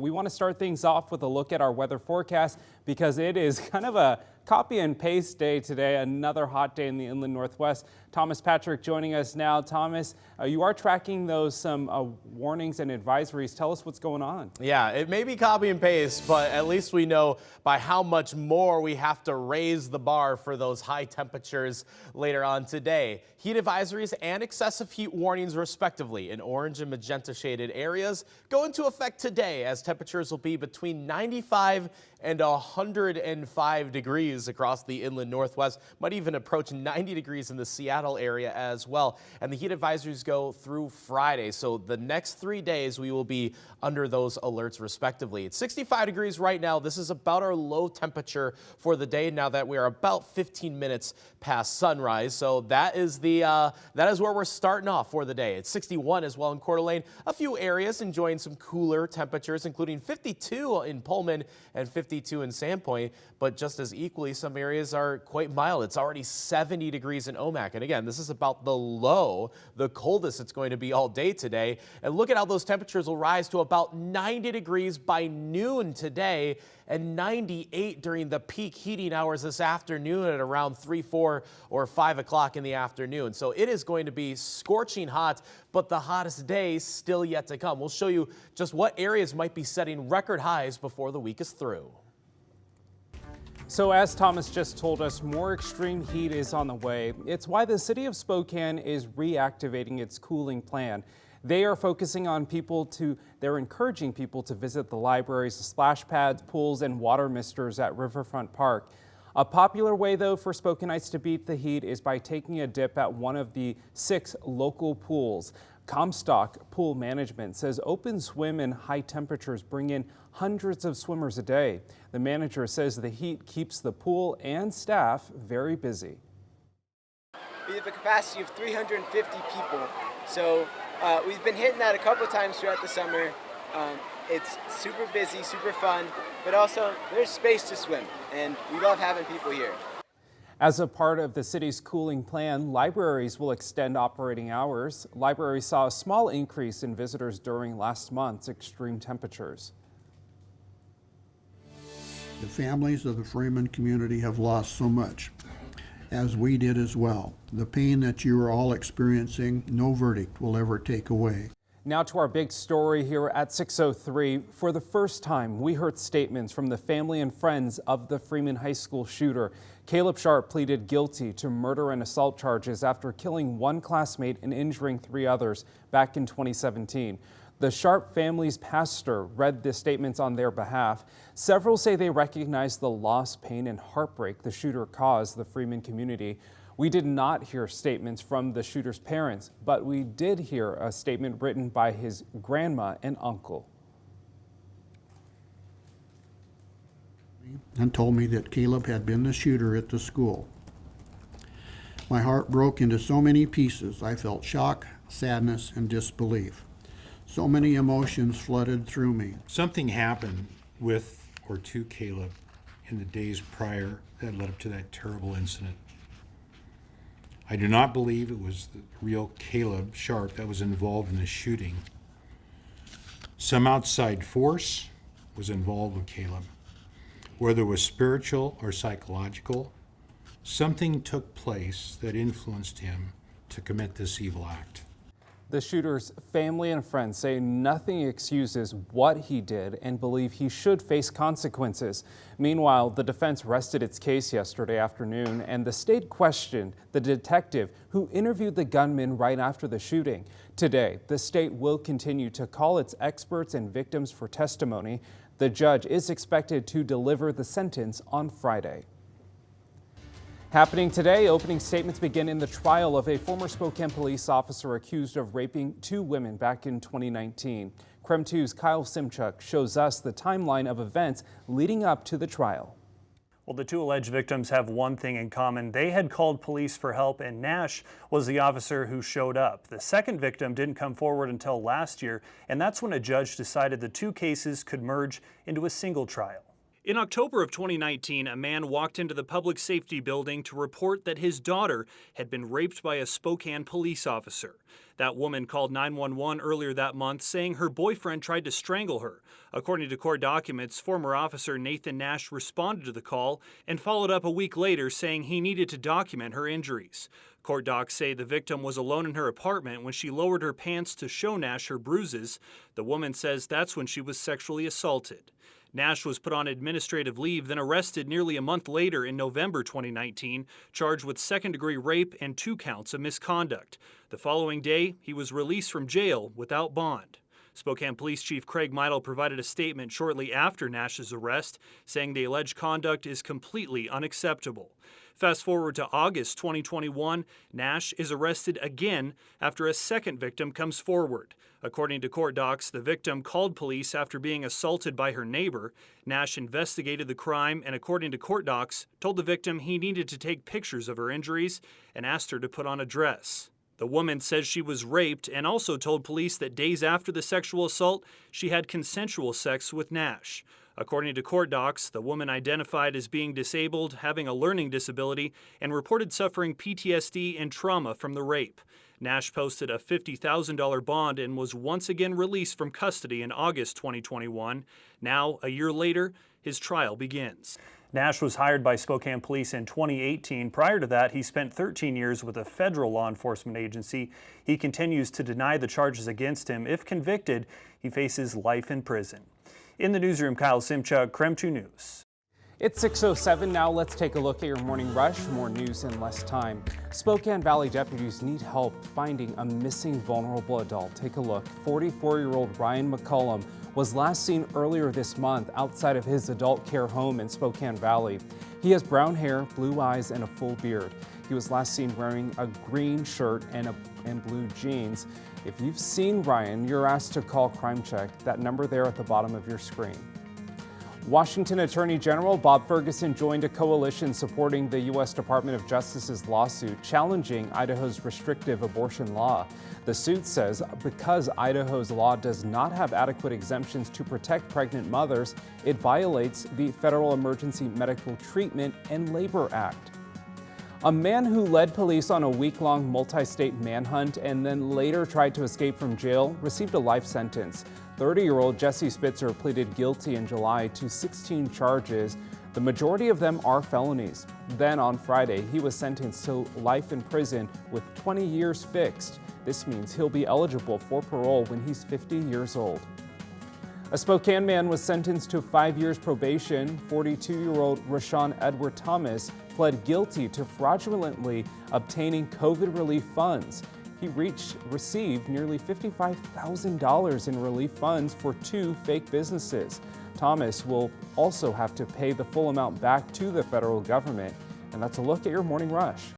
We want to start things off with a look at our weather forecast because it is kind of a copy and paste day today, another hot day in the inland northwest. Thomas Patrick joining us now. Thomas, you are tracking those warnings and advisories. Tell us what's going on. Yeah, it may be copy and paste, but at least we know by how much more we have to raise the bar for those high temperatures later on today. Heat advisories and excessive heat warnings respectively in orange and magenta shaded areas go into effect today as temperatures will be between 95 and 105 degrees across the inland northwest, might even approach 90 degrees in the Seattle area as well. And the heat advisories go through Friday. So the next 3 days we will be under those alerts respectively. It's 65 degrees right now. This is about our low temperature for the day now that we are about 15 minutes past sunrise. So that is where we're starting off for the day. It's 61 as well in Coeur d'Alene. A few areas enjoying some cooler temperatures, including 52 in Pullman and 52 in Sandpoint, but just as equally, some areas are quite mild. It's already 70 degrees in Omak. And again, this is about the low, the coldest it's going to be all day today. And look at how those temperatures will rise to about 90 degrees by noon today and 98 during the peak heating hours this afternoon at around 3, 4, or 5 o'clock in the afternoon. So it is going to be scorching hot, but the hottest day still yet to come. We'll show you just what areas might be setting record highs before the week is through. So as Thomas just told us, more extreme heat is on the way. It's why the city of Spokane is reactivating its cooling plan. They are focusing on they're encouraging people to visit the libraries, splash pads, pools, and water misters at Riverfront Park. A popular way, though, for Spokanites to beat the heat is by taking a dip at one of the 6 local pools. Comstock Pool Management says open swim and high temperatures bring in hundreds of swimmers a day. The manager says the heat keeps the pool and staff very busy. We have a capacity of 350 people, so we've been hitting that a couple of times throughout the summer. It's super busy, super fun, but also there's space to swim, and we love having people here. As a part of the city's cooling plan, libraries will extend operating hours. Libraries saw a small increase in visitors during last month's extreme temperatures. The families of the Freeman community have lost so much, as we did as well. The pain that you are all experiencing, no verdict will ever take away. Now to our big story here at 6:03. For the first time, we heard statements from the family and friends of the Freeman High School shooter. Caleb Sharp pleaded guilty to murder and assault charges after killing one classmate and injuring 3 others back in 2017. The Sharp family's pastor read the statements on their behalf. Several say they recognize the loss, pain, and heartbreak the shooter caused the Freeman community. We did not hear statements from the shooter's parents, but we did hear a statement written by his grandma and uncle. And told me that Caleb had been the shooter at the school. My heart broke into so many pieces. I felt shock, sadness, and disbelief. So many emotions flooded through me. Something happened with or to Caleb in the days prior that led up to that terrible incident. I do not believe it was the real Caleb Sharp that was involved in the shooting. Some outside force was involved with Caleb. Whether it was spiritual or psychological, something took place that influenced him to commit this evil act. The shooter's family and friends say nothing excuses what he did and believe he should face consequences. Meanwhile, the defense rested its case yesterday afternoon, and the state questioned the detective who interviewed the gunman right after the shooting. Today, the state will continue to call its experts and victims for testimony. The judge is expected to deliver the sentence on Friday. Happening today, opening statements begin in the trial of a former Spokane police officer accused of raping 2 women back in 2019. KREM 2's Kyle Simchuk shows us the timeline of events leading up to the trial. Well, the 2 alleged victims have one thing in common. They had called police for help, and Nash was the officer who showed up. The second victim didn't come forward until last year, and that's when a judge decided the 2 cases could merge into a single trial. In October of 2019, a man walked into the public safety building to report that his daughter had been raped by a Spokane police officer. That woman called 911 earlier that month saying her boyfriend tried to strangle her. According to court documents, former officer Nathan Nash responded to the call and followed up a week later saying he needed to document her injuries. Court docs say the victim was alone in her apartment when she lowered her pants to show Nash her bruises. The woman says that's when she was sexually assaulted. Nash was put on administrative leave, then arrested nearly a month later in November 2019, charged with second-degree rape and 2 counts of misconduct. The following day, he was released from jail without bond. Spokane Police Chief Craig Meidel provided a statement shortly after Nash's arrest, saying the alleged conduct is completely unacceptable. Fast forward to August 2021, Nash is arrested again after a second victim comes forward. According to court docs, the victim called police after being assaulted by her neighbor. Nash investigated the crime and, according to court docs, told the victim he needed to take pictures of her injuries and asked her to put on a dress. The woman says she was raped and also told police that days after the sexual assault, she had consensual sex with Nash. According to court docs, the woman identified as being disabled, having a learning disability, and reported suffering PTSD and trauma from the rape. Nash posted a $50,000 bond and was once again released from custody in August 2021. Now, a year later, his trial begins. Nash was hired by Spokane Police in 2018. Prior to that, he spent 13 years with a federal law enforcement agency. He continues to deny the charges against him. If convicted, he faces life in prison. In the newsroom, Kyle Simchuk, KREM 2 News. It's 6:07 now. Let's take a look at your morning rush. More news in less time. Spokane Valley deputies need help finding a missing vulnerable adult. Take a look. 44-year-old Ryan McCullum was last seen earlier this month outside of his adult care home in Spokane Valley. He has brown hair, blue eyes, and a full beard. He was last seen wearing a green shirt and blue jeans. If you've seen Ryan, you're asked to call Crime Check, that number there at the bottom of your screen. Washington Attorney General Bob Ferguson joined a coalition supporting the U.S. Department of Justice's lawsuit challenging Idaho's restrictive abortion law. The suit says because Idaho's law does not have adequate exemptions to protect pregnant mothers, it violates the Federal Emergency Medical Treatment and Labor Act. A man who led police on a week-long multi-state manhunt and then later tried to escape from jail received a life sentence. 30-year-old Jesse Spitzer pleaded guilty in July to 16 charges. The majority of them are felonies. Then on Friday, he was sentenced to life in prison with 20 years fixed. This means he'll be eligible for parole when he's 50 years old. A Spokane man was sentenced to 5 years probation. 42-year-old Rashawn Edward Thomas pled guilty to fraudulently obtaining COVID relief funds. He received nearly $55,000 in relief funds for 2 fake businesses. Thomas will also have to pay the full amount back to the federal government. And that's a look at your morning rush.